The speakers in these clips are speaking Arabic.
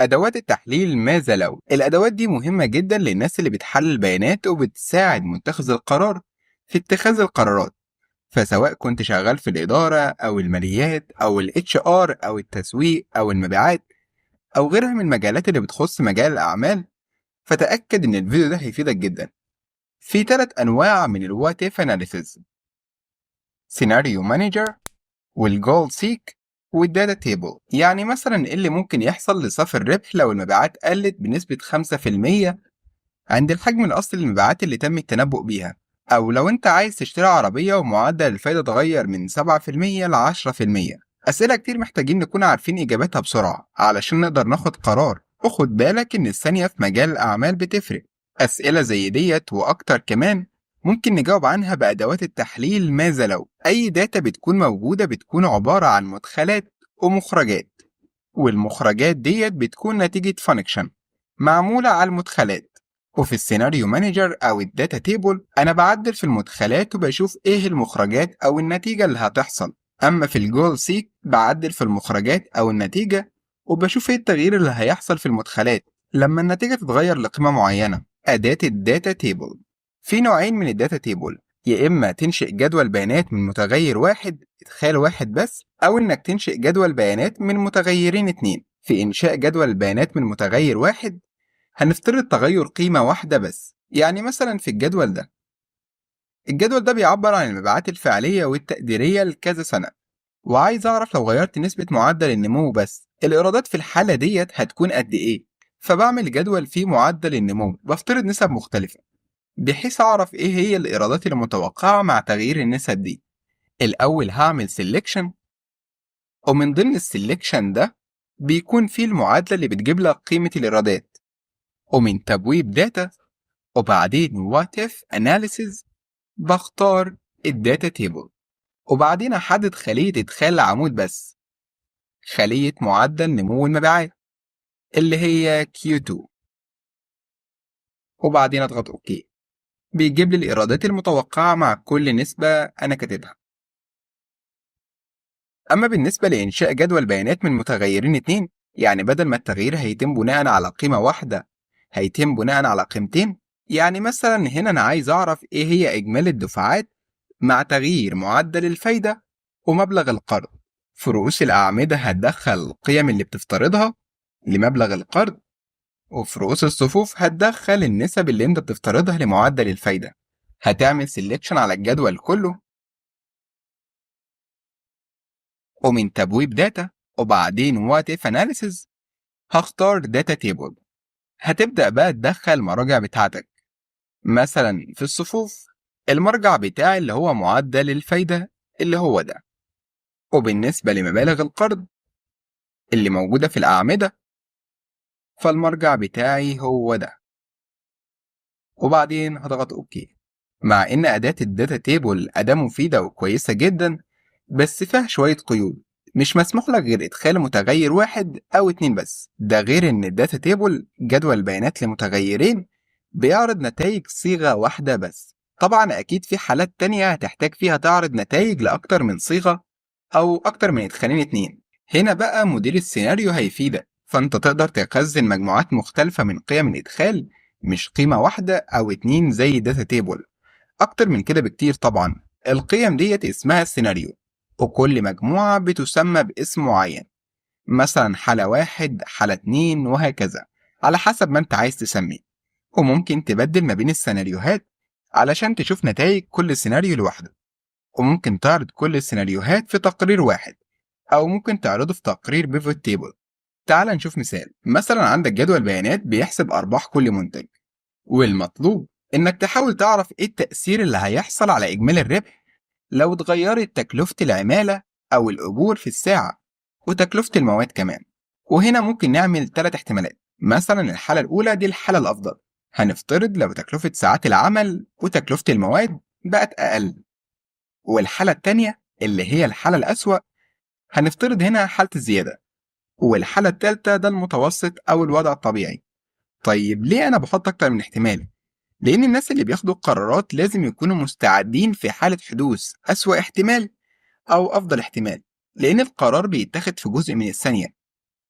أدوات التحليل ماذا لو؟ الأدوات دي مهمة جدا للناس اللي بتحلل بيانات وبتساعد متخذ القرار في اتخاذ القرارات. فسواء كنت شغال في الإدارة أو الماليات أو ال HR أو التسويق أو المبيعات أو غيرها من المجالات اللي بتخص مجال الأعمال، فتأكد إن الفيديو ده هيفيدك جدا. في 3 أنواع من الوات إف أناليسيز: سيناريو مانجر والجول سيك والداتا تيبل. يعني مثلا إيه اللي ممكن يحصل لصافي الربح لو المبيعات قلت بنسبة 5% عند الحجم الأصلي للمبيعات اللي تم التنبؤ بيها، أو لو أنت عايز تشتري عربية ومعدل الفايدة اتغير من 7% ل 10%. أسئلة كتير محتاجين نكون عارفين إجاباتها بسرعة علشان نقدر ناخد قرار، وخد بالك إن الثانية في مجال الأعمال بتفرق. أسئلة زي ديت وأكتر كمان ممكن نجاوب عنها بأدوات التحليل ماذا لو. أي داتا بتكون موجودة بتكون عبارة عن مدخلات ومخرجات، والمخرجات ديت بتكون نتيجة فانكشن معمولة على المدخلات. وفي السيناريو مانجر أو الداتا تيبل أنا بعدل في المدخلات وبشوف إيه المخرجات أو النتيجة اللي هتحصل. أما في الجول سيك بعدل في المخرجات أو النتيجة وبشوف إيه التغيير اللي هيحصل في المدخلات لما النتيجة تتغير لقيمة معينة. أداة الداتا تيبل: في نوعين من الداتا تيبل، يا إما تنشئ جدول بيانات من متغير واحد إدخال واحد بس، أو إنك تنشئ جدول بيانات من متغيرين 2. في إنشاء جدول البيانات من متغير واحد هنفترض تغير قيمة واحدة بس. يعني مثلا في الجدول ده بيعبر عن المبيعات الفعلية والتقديرية لكذا سنة، وعايز أعرف لو غيرت نسبة معدل النمو بس الإيرادات في الحالة ديت هتكون قد إيه. فبعمل جدول فيه معدل النمو بفترض نسب مختلفة بحيث أعرف إيه هي الإيرادات المتوقعة مع تغيير النسب دي. الأول هعمل سيلكشن، ومن ضمن السيلكشن ده بيكون فيه المعادلة اللي بتجيب لك قيمة الإيرادات، ومن تبويب داتا وبعدين وات اف اناليسيز بختار الداتا تيبل، وبعدين احدد خلية ادخال عمود بس، خلية معدل نمو المبيعات اللي هي Q2، وبعدين اضغط اوكي. بيجيب لي الايرادات المتوقعة مع كل نسبة انا كاتبها. اما بالنسبة لانشاء جدول بيانات من متغيرين 2، يعني بدل ما التغيير هيتم بناء على قيمة واحدة هيتم بناء على قيمتين. يعني مثلا هنا انا عايز اعرف ايه هي اجمالي الدفعات مع تغيير معدل الفايدة ومبلغ القرض. في رؤوس الأعمدة هتدخل القيم اللي بتفترضها لمبلغ القرض، وفي رؤوس الصفوف هتدخل النسب اللي انت بتفترضها لمعدل الفايدة. هتعمل سيلكشن على الجدول كله، ومن تبويب داتا وبعدين وات اف اناليسيز هختار داتا تيبل. هتبدأ بقى تدخل المراجع بتاعتك. مثلا في الصفوف المرجع بتاعي اللي هو معدل الفايدة اللي هو ده، وبالنسبة لمبالغ القرض اللي موجودة في الأعمدة فالمرجع بتاعي هو ده، وبعدين هضغط أوكي. مع إن أداة الداتا تيبل أداة مفيدة وكويسة جدا، بس فيها شوية قيود. مش مسموح لك غير إدخال متغير واحد أو 2 بس، ده غير إن الداتا تيبل جدول بيانات لمتغيرين بيعرض نتائج صيغة واحدة بس. طبعا أكيد في حالات تانية هتحتاج فيها تعرض نتائج لأكتر من صيغة أو أكتر من إدخالين 2. هنا بقى مدير السيناريو هيفيدك، فأنت تقدر تخزن مجموعات مختلفة من قيم الإدخال، مش قيمة واحدة أو 2 زي داتا تيبل. أكتر من كده بكتير طبعا. القيم ديت اسمها السيناريو، وكل مجموعة بتسمى باسم معين، مثلا حالة 1 حالة 2 وهكذا على حسب ما انت عايز تسميه. وممكن تبدل ما بين السيناريوهات علشان تشوف نتائج كل سيناريو لوحده، وممكن تعرض كل السيناريوهات في تقرير واحد، أو ممكن تعرضه في تقرير بيفوت تيبل. تعال نشوف مثال. مثلا عندك جدول بيانات بيحسب أرباح كل منتج، والمطلوب إنك تحاول تعرف إيه التأثير اللي هيحصل على إجمالي الربح لو اتغيرت تكلفة العمالة أو الأجور في الساعة وتكلفة المواد كمان. وهنا ممكن نعمل 3 احتمالات. مثلا الحالة الأولى دي الحالة الأفضل، هنفترض لو تكلفة ساعات العمل وتكلفة المواد بقت أقل. والحالة التانية اللي هي الحالة الأسوأ، هنفترض هنا حالة الزيادة. والحالة التالتة ده المتوسط أو الوضع الطبيعي. طيب ليه أنا بحط أكتر من احتمال؟ لأن الناس اللي بياخدوا القرارات لازم يكونوا مستعدين في حالة حدوث أسوأ احتمال أو أفضل احتمال، لأن القرار بيتاخد في جزء من الثانية.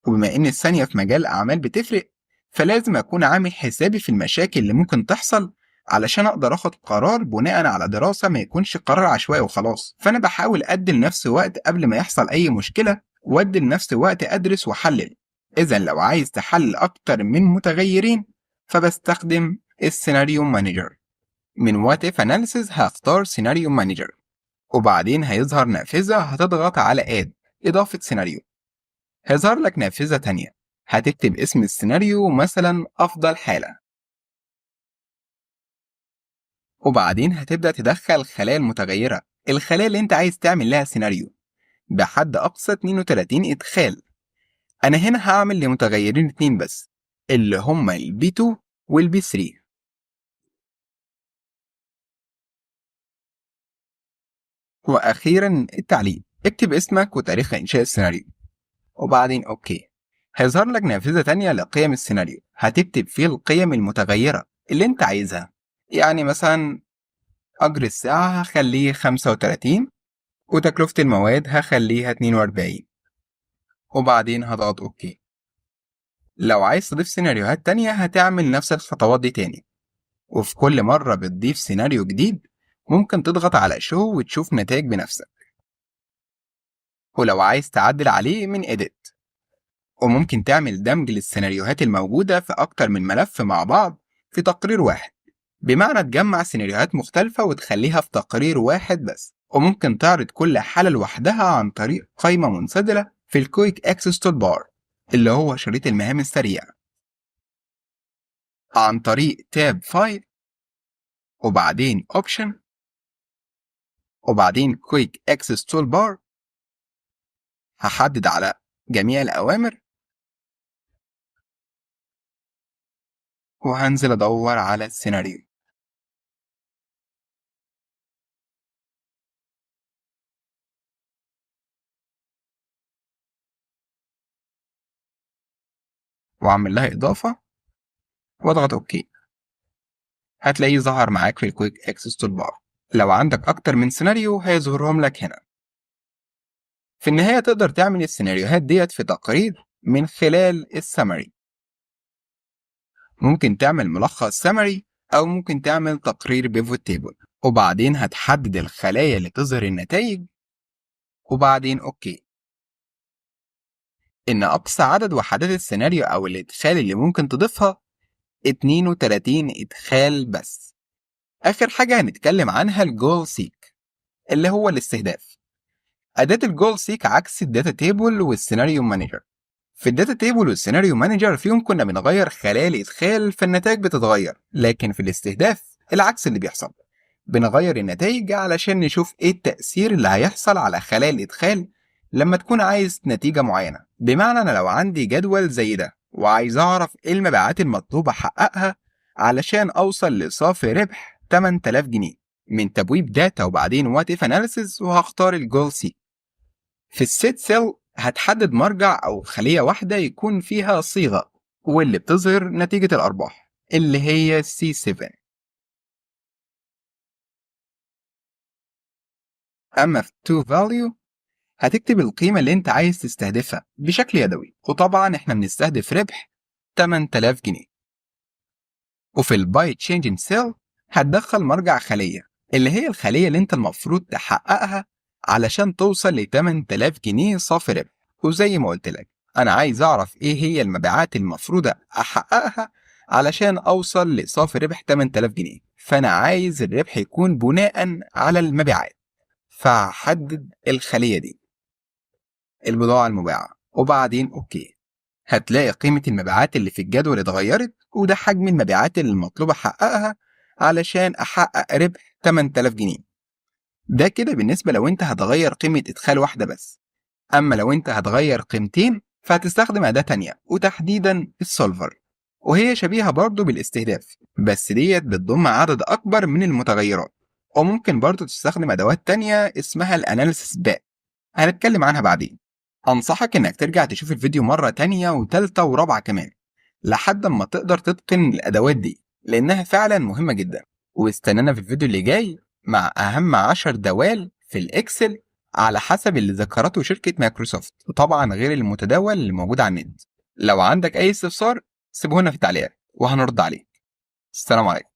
وبما إن الثانية في مجال الأعمال بتفرق، فلازم أكون عامل حسابي في المشاكل اللي ممكن تحصل علشان أقدر أخد قرار بناء على دراسة، ما يكونش قرار عشوائي وخلاص. فأنا بحاول أدي لنفسي وقت قبل ما يحصل أي مشكلة، وأدي لنفسي وقت أدرس وأحلل. إذا لو عايز تحلل أكتر من متغيرين فبستخدم السيناريو مانجر. من وات إف أناليسيز هختار سيناريو مانجر، وبعدين هيظهر نافذة هتضغط على آد إضافة سيناريو. هيظهر لك نافذة تانية هتكتب اسم السيناريو، مثلا أفضل حالة، وبعدين هتبدأ تدخل خلايا المتغيرة، الخلايا اللي انت عايز تعمل لها سيناريو، بحد أقصى 32 إدخال. أنا هنا هعمل لمتغيرين 2 بس، اللي هما البي 2 والبي 3. وأخيرا التعليق، اكتب اسمك وتاريخ إنشاء السيناريو، وبعدين أوكي. هيظهر لك نافذة تانية لقيم السيناريو، هتكتب فيه القيم المتغيرة اللي انت عايزها. يعني مثلا أجر الساعة هخليه 35، وتكلفة المواد هخليها 42، وبعدين هضغط أوكي. لو عايز تضيف سيناريوهات تانية هتعمل نفس الخطوات دي تاني، وفي كل مرة بتضيف سيناريو جديد ممكن تضغط على شو وتشوف نتائج بنفسك. ولو عايز تعدل عليه من edit، وممكن تعمل دمج للسيناريوهات الموجودة في أكتر من ملف مع بعض في تقرير واحد، بمعنى تجمع سيناريوهات مختلفة وتخليها في تقرير واحد بس. وممكن تعرض كل حالة لوحدها عن طريق قائمة منسدلة في الكويك اكسس تول بار، اللي هو شريط المهام السريع، عن طريق تاب فايل، وبعدين اوبشن، وبعدين كويك اكسس تول بار. هحدد على جميع الأوامر، وهنزل أدور على السيناريو، وأعمل لها إضافة وأضغط أوكي. هتلاقيه ظهر معاك في الكويك اكسس تول بار. لو عندك أكتر من سيناريو هيظهرهم لك هنا. في النهاية تقدر تعمل السيناريوهات ديت في تقرير من خلال السمري. ممكن تعمل ملخص سمري، أو ممكن تعمل تقرير بيفوت تيبل، وبعدين هتحدد الخلايا اللي تظهر النتائج، وبعدين أوكي. إن أقصى عدد وحدات السيناريو أو الإدخال اللي ممكن تضيفها 32 إدخال بس. آخر حاجة هنتكلم عنها الجول سيك، اللي هو الاستهداف. أداة الجول سيك عكس الداتا تيبل والسيناريو مانجر. في الداتا تيبل والسيناريو مانجر فيهم كنا بنغير خلايا الإدخال فالنتائج بتتغير، لكن في الاستهداف العكس اللي بيحصل، بنغير النتائج علشان نشوف إيه التأثير اللي هيحصل على خلايا الإدخال لما تكون عايز نتيجة معينة. بمعنى أنا لو عندي جدول زي ده وعايز أعرف إيه المبيعات المطلوبة أحققها علشان أوصل لصافي ربح 8000 جنيه من تبويب داتا، وبعدين وات إف أناليسيز، وهختار الجول سي. في السيت سيل هتحدد مرجع أو خلية واحدة يكون فيها صيغة واللي بتظهر نتيجة الأرباح اللي هي C7. أما في to value هتكتب القيمة اللي انت عايز تستهدفها بشكل يدوي، وطبعا احنا بنستهدف ربح 8000 جنيه. وفي الباي تشينجين سيل هتدخل مرجع خلية اللي هي الخلية اللي انت المفروض تحققها علشان توصل ل 8000 جنيه صافي ربح. وزي ما قلت لك انا عايز اعرف ايه هي المبيعات المفروضة احققها علشان اوصل لصافي ربح 8000 جنيه، فانا عايز الربح يكون بناء على المبيعات، فهحدد الخلية دي البضاعة المباعة، وبعدين أوكي. هتلاقي قيمة المبيعات اللي في الجدول اتغيرت، وده حجم المبيعات اللي المطلوب أحققها علشان أحقق ربح 8000 جنيه. ده كده بالنسبة لو أنت هتغير قيمة إدخال واحدة بس. أما لو أنت هتغير قيمتين فهتستخدم أداة تانية، وتحديدا السولفر، وهي شبيهة برضه بالاستهداف، بس ديت بتضم عدد أكبر من المتغيرات. وممكن برضه تستخدم أدوات تانية اسمها الأناليسيس باك، هنتكلم عنها بعدين. أنصحك إنك ترجع تشوف الفيديو مرة تانية وتالتة ورابعة كمان لحد ما تقدر تتقن الأدوات دي، لأنها فعلا مهمة جدا. واستنانا في الفيديو اللي جاي مع أهم 10 دوال في الإكسل على حسب اللي ذكرته شركة مايكروسوفت، وطبعا غير المتداول اللي موجود على النت. لو عندك أي استفسار سيبه لنا في التعليقات وهنرد عليه. السلام عليكم.